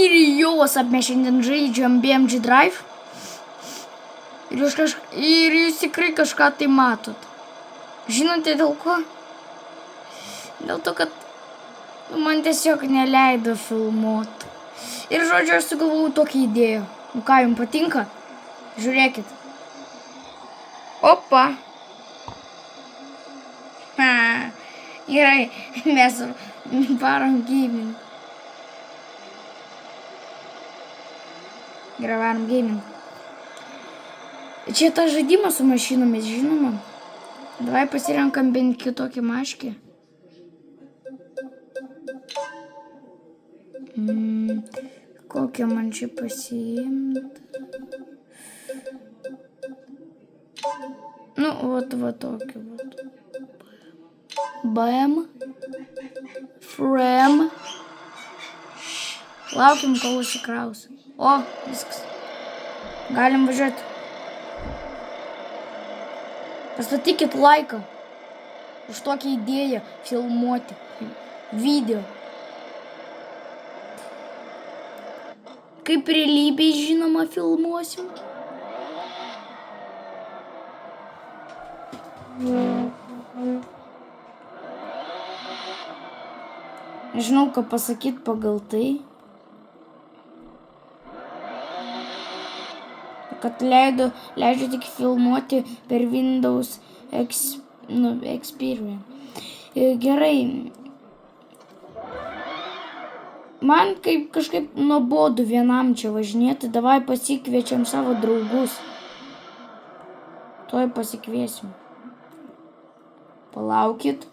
Ir jos mes šiandien žaidžiam BMG Drive. Ir jūs tikrai kažką tai matot. Žinote dėl ko? Dėl to, kad man tiesiog neleido filmuoti. Ir žodžiu, aš sugalvojau tokią idėją. Nu ką, jums patinka? Žiūrėkit. Opa. Gerai, mes varom gaming. Gerai, varom gaming. Čia tas žaidimas su mašinomis, žinoma. Davai pasirenkam bent kitokį maškį. Kokią man čia pasiimti? Nu, va tokį. BM. Frame. Laukim, kol užsikraus. O, viskas. Galim važiuoti. Pastatykit laiką už tokią idėją filmuoti video. Kaip realybėj, žinoma, filmuosim. Nežinau, ką pasakyti pagal tai. Kad leidžia tik filmuoti per Windows Experience. Gerai. Man kažkaip nuobodu vienam čia važinėti. Davai pasikviečiam savo draugus. Tuoj pasikviesim. Palaukit.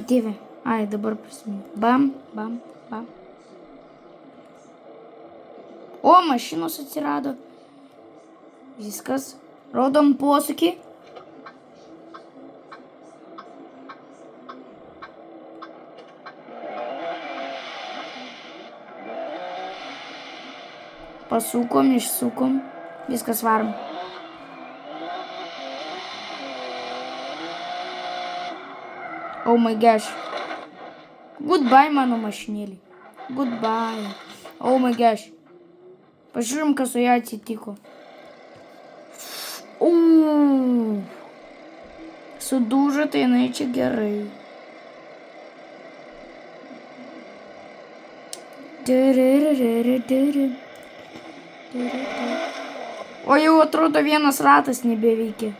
Dieve. Ai, dabar prisimenu. Bam. O, mašinos atsirado. Viskas. Rodom posūkį. Pasukom, išsukom. Viskas varom. Oh my gosh. Goodbye, mano mašinėlį. Goodbye. Oh my gosh. Pažiūrim, kas su ją atsitiko. Sudužo, tai jinai čia gerai. O jau atrodo vienas ratas nebeveikia.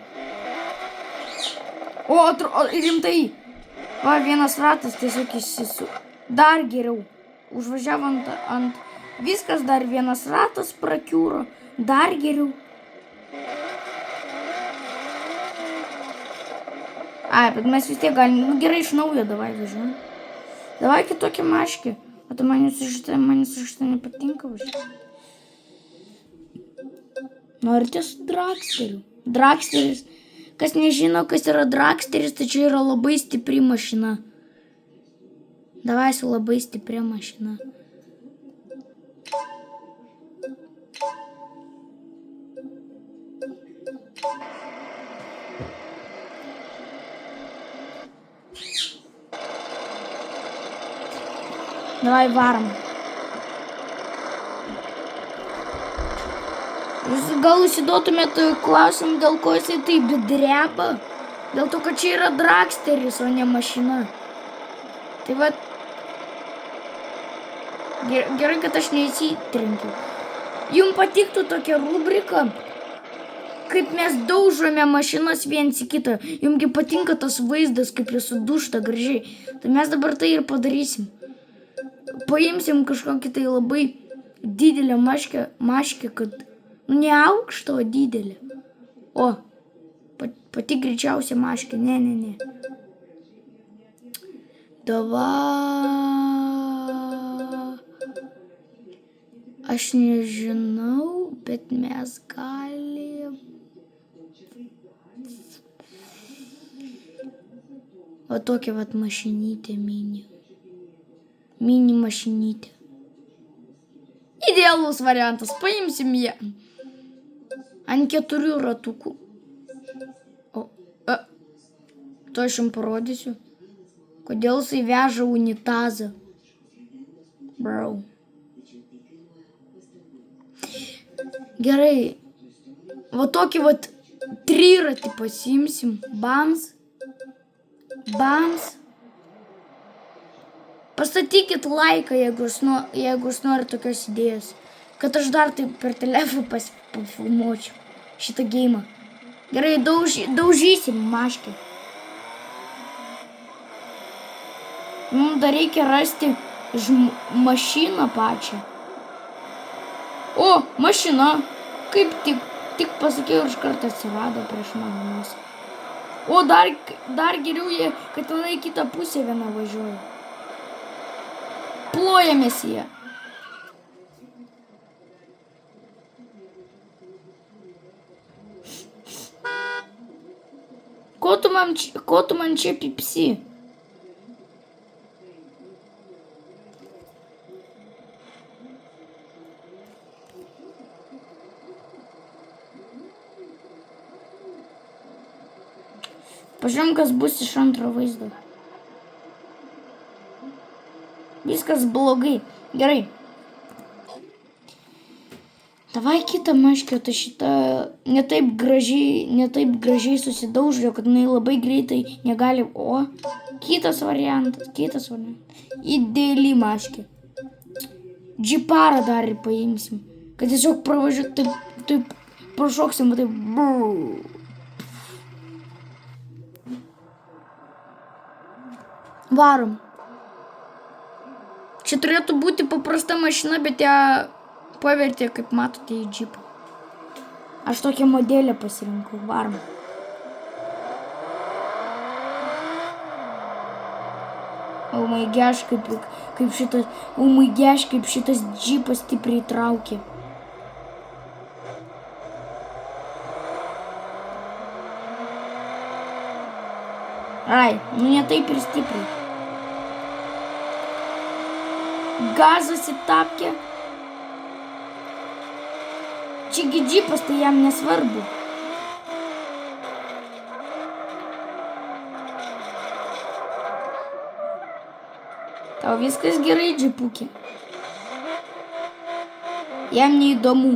O, rimtai. Va, vienas ratas tiesiog išsisu. Dar geriau. Užvažiavo ant... Viskas, dar vienas ratas prakiūro. Dar geriau. Ai, bet mes vis tiek galim... Nu, gerai, iš naujo davai važiuojam. Davai kitokį maškį. O tai man su šitą nepatinka važiuoti. Norite su dragsteriu? Dragsteris. Kas nežino, kas yra dragsteris, tai čia yra labai stipri mašina. Davai su labai stipri mašina. Davai varom. Jūs gal užsiduotumėt klausimą, dėl ko jisai taip dreba? Dėl to, kad čia yra dragsteris, o ne mašina. Tai va... Gerai, kad aš neįsitrenkiu. Jums patiktų tokia rubrika, kaip mes daužome mašinas viens į kitą. Jums patinka tas vaizdas, kaip jis sudužta gražiai. Tai mes dabar tai ir padarysim. Paimsim kažkokį tai labai didelę maškę, kad... Nu, ne aukštą, o didelį. O, pati greičiausia maškė. Ne. Davai. Aš nežinau, bet mes galim. O tokia vat mašinytė mini. Mini mašinytė. Idealus variantas, paimsim ją. Ant 4 ratukų. To aš jums parodysiu. Kodėl jisai veža unitazą? Bro. Gerai. Va tokį vat triratį pasiimsim. Bams. Bams. Pastatykit laiką, jeigu jūs norit tokios idėjos. Kad aš dar taip per telefoną pafilmuočiau šitą geimą. Gerai, daužysim maškį. Mums dar reikia rasti mašiną pačią. O, mašina. Kaip tik pasakiau, iš karto atsirado prieš mano. O, dar geriau jie, kad tenai kitą pusę vieną važiuoja. Plojamės jie. Ko tu man čia pipsi? Pažiūrėjom, kas bus iš antro vaizdo. Viskas blogai. Gerai. Davai kitą maškę, tai šitą netaip gražiai susidaužė, kad jinai labai greitai negali. O, kitas variantas. Ideali maškė. Džiparą dar ir paimsim. Kad tiesiog pravažiuot, taip prašoksim, taip. Varom. Čia turėtų būti paprasta mašina, bet ją pavertė, kaip matote, į džipą. Aš tokią modelę pasirinkau. Varom. Oh my gosh, kaip šitas džipas stipriai traukė. Ai, nu ne taip ir stipriai. Gazas įtapkė. Čiagi džipas, tai jam nesvarbu. Tau viskas gerai, džipukė. Jam neįdomu.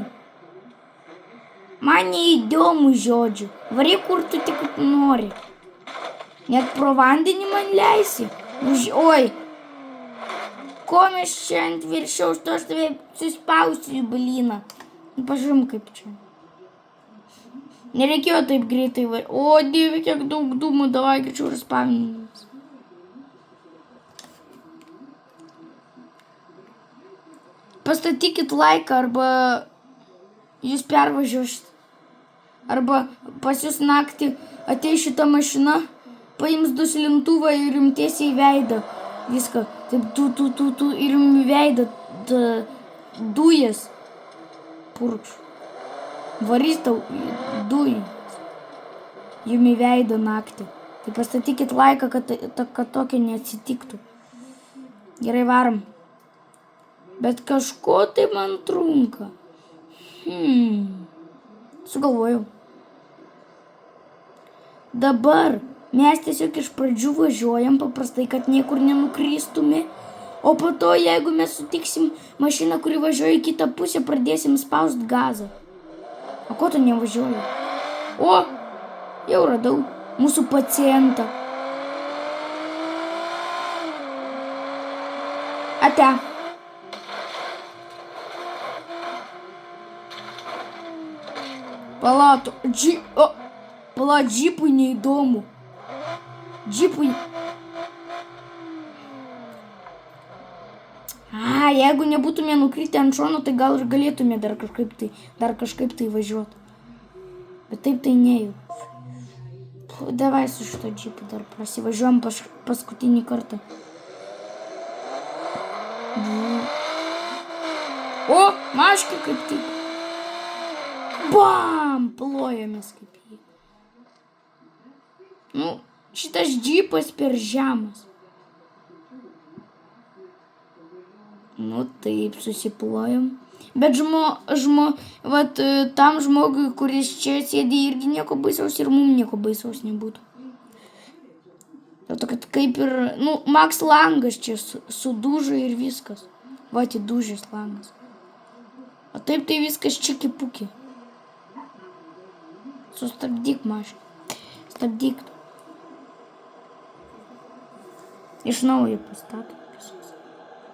Man neįdomu, žodžiu. Varyk, kur tu tik nori. Net pro vandenį man leisi. Oi. Ko mes čia ant viršaus, to aš tave suspausiu į blyną. Pažiūrėm, kaip čia. Nereikėjo taip greitai varyti. O, dieve, kiek daug dūmų, davai greičiau ir spavinimas. Pastatykit laiką, arba jūs pervažiuosit. Arba pas jūs naktį ateis šitą mašiną, paims duslintuvą ir jums tiesiai į veidą. Viską. Taip, tu ir jums į veidą dujas. Purkš. Varys tau dujas. Jums į veidą naktį. Tai pastatykit laiką, kad tokia neatsitiktų. Gerai, varom. Bet kažko tai man trunka. Sugalvojau. Dabar mes tiesiog iš pradžių važiuojam paprastai, kad niekur nenukristume, o po to, jeigu mes sutiksim mašiną, kuri važiuoja į kitą pusę, pradėsim spaust gazą. O ko tu nevažiuoji? O, jau radau mūsų pacientą. Ate. Palato, džipui neįdomu. Džipui. Jeigu nebūtume nukritę ant šono, tai gal ir galėtume dar kažkaip tai važiuoti. Bet taip tai nejau. Davai su šito džipu dar prasivažiuojam paskutinį kartą. O, maškė kaip tik. Bam! Plojamės kaip jį. Nu, šitas džipas per žemas. Nu, taip, susiplojam. Bet tam žmogui, kuris čia sėdi, irgi nieko baisaus ir mums nieko baisaus nebūtų. Dėl to, kad kaip ir, Max langas čia sudužo ir viskas. Va, atidužęs langas. O taip tai viskas čiki-puki. Sustabdyk, mašką. Stabdyk. Iš naujo pastatom visus.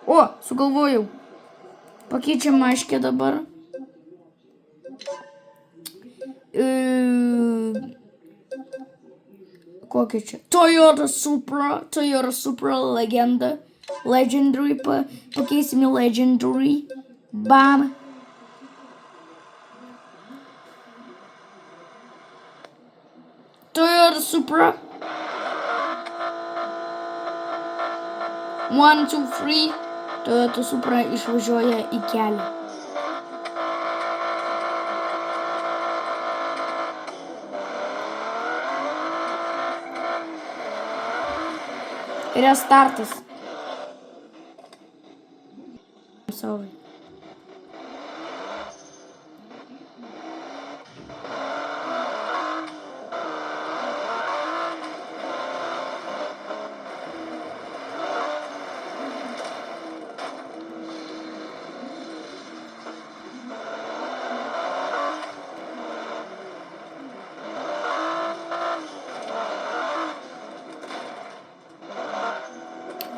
O, sugalvojau. Pakeičiam maškę dabar. Kokia čia? Toyota Supra legenda. Legendary pakeisim į Legendary. Bam. Toyota Supra. 1, 2, 3. Toyota Supra išvažiuoja į kelią. Restartas. Sorry.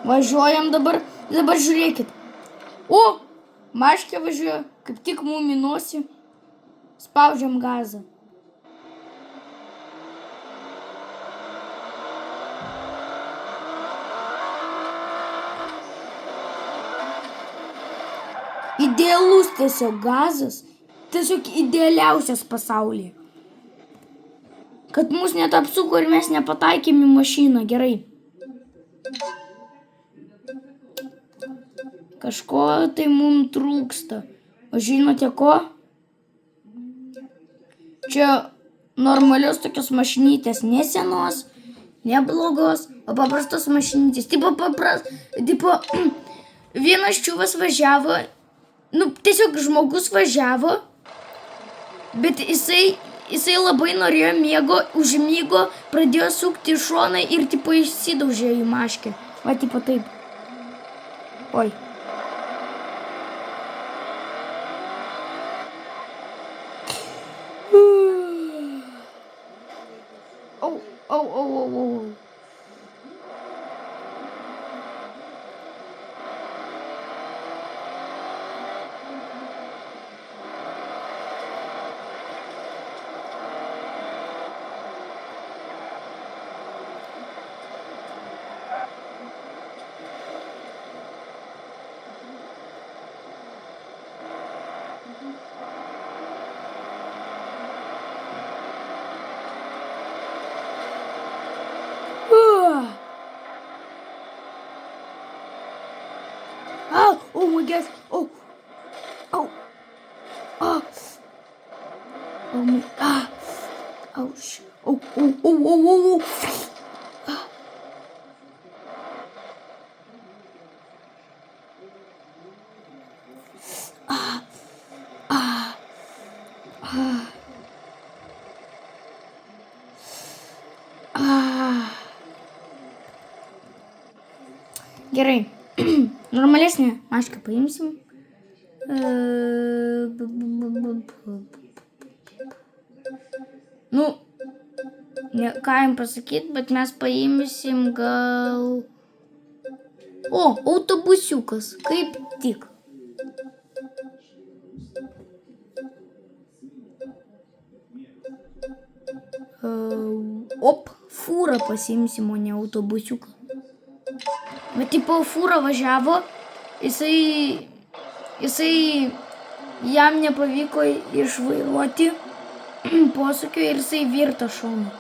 Važiuojam dabar. Dabar žiūrėkit. O, maškė važiuoja. Kaip tik mum į nosį. Spaudžiam gazą. Idealus tiesiog gazas. Tiesiog idealiausias pasaulyje. Kad mus net apsuko ir mes nepataikėm į mašiną. Gerai. Kažko tai mums trūksta. O žinote ko? Čia normalios tokios mašinytės. Ne senos, ne blogos, o paprastos mašinytės. Tipo, vienas čiuvas važiavo, tiesiog žmogus važiavo, bet jisai labai norėjo miego, užmygo, pradėjo sukti į šoną ir tipo įsidaužė į maškę. Va, tipo taip. Oi. Oh. Oh my gosh. Oh my. Oh shit. Oh. Gerai. Normalesnę mašką paimsim. Ką jums pasakyti, bet mes paimsim gal... O, autobusiukas, kaip tik. Fūrą pasimsim, o ne autobusiuką. Bet tipo fūra važiavo, jisai jam nepavyko išvairuoti posūkio ir jisai virto šonu.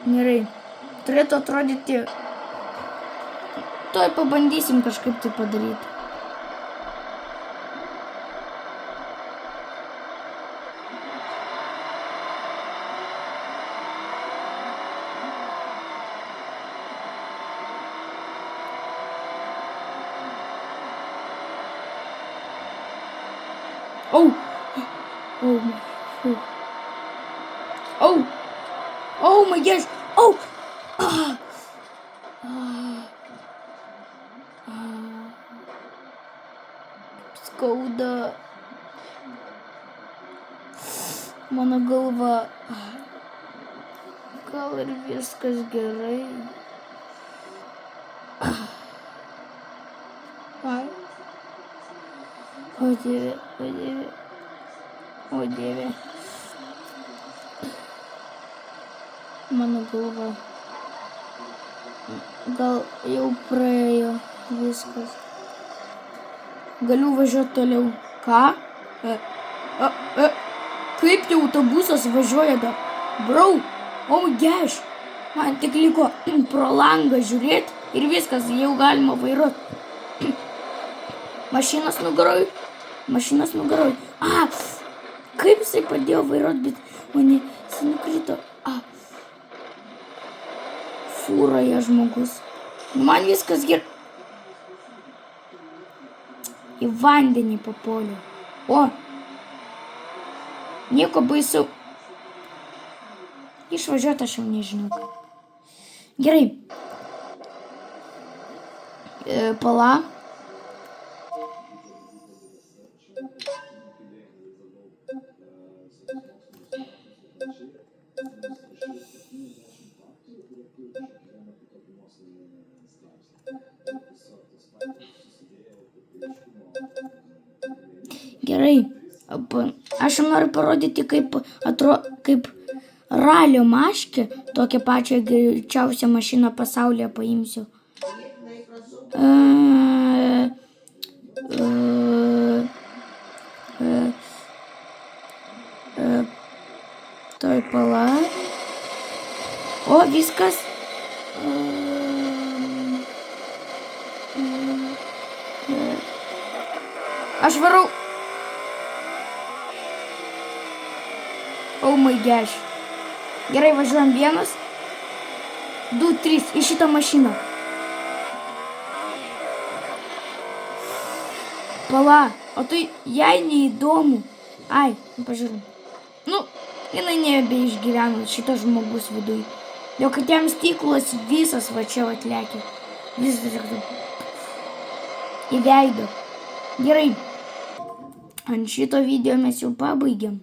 Gerai, turėtų atrodyti, tuoj pabandysim kažkaip tai padaryti. Oh my gosh. Oh. skauda. Mano galva. Gal ir viskas gerai. Ai. O Dieve, o Dieve. O Dieve. Mano galva. Gal jau praėjo viskas. Galiu važiuoti toliau. Ką? Kaip tai autobusas važiuoja dar? Brau, oh my gosh. Man tik liko pro langą žiūrėti ir viskas, jau galima vairuoti. Mašinas nugaroj. Kaip jisai padėjo vairuoti, bet mane jisai nukrito. Fūroje žmogus. Man viskas gerai. Į vandenį papuoliau. O, nieko baisiau. Išvažiuoti aš jau nežinau. Gerai. Pala. Gerai. Aš jums noriu parodyti, kaip ralio maškė, tokią pačią greičiausią mašiną pasaulyje paimsiu. Toj pala. O, viskas. Aš varau. Oh my gosh. Gerai, važiuojam 1, 2, 3 į šitą mašiną. Pala, o tai jai neįdomu. Ai, pažiūrėjom. Nu, jinai nebeišgyveno šitas žmogus viduj. Jo, kad jam stiklas visas va čia atlekė. Visas į veidą. Gerai. Ant šito video mes jau pabaigiam.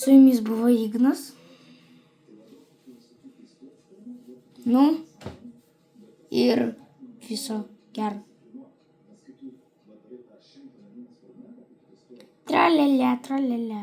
Su jumis buvo Ignas. Nu, ir viso gero. Tralele, tralele.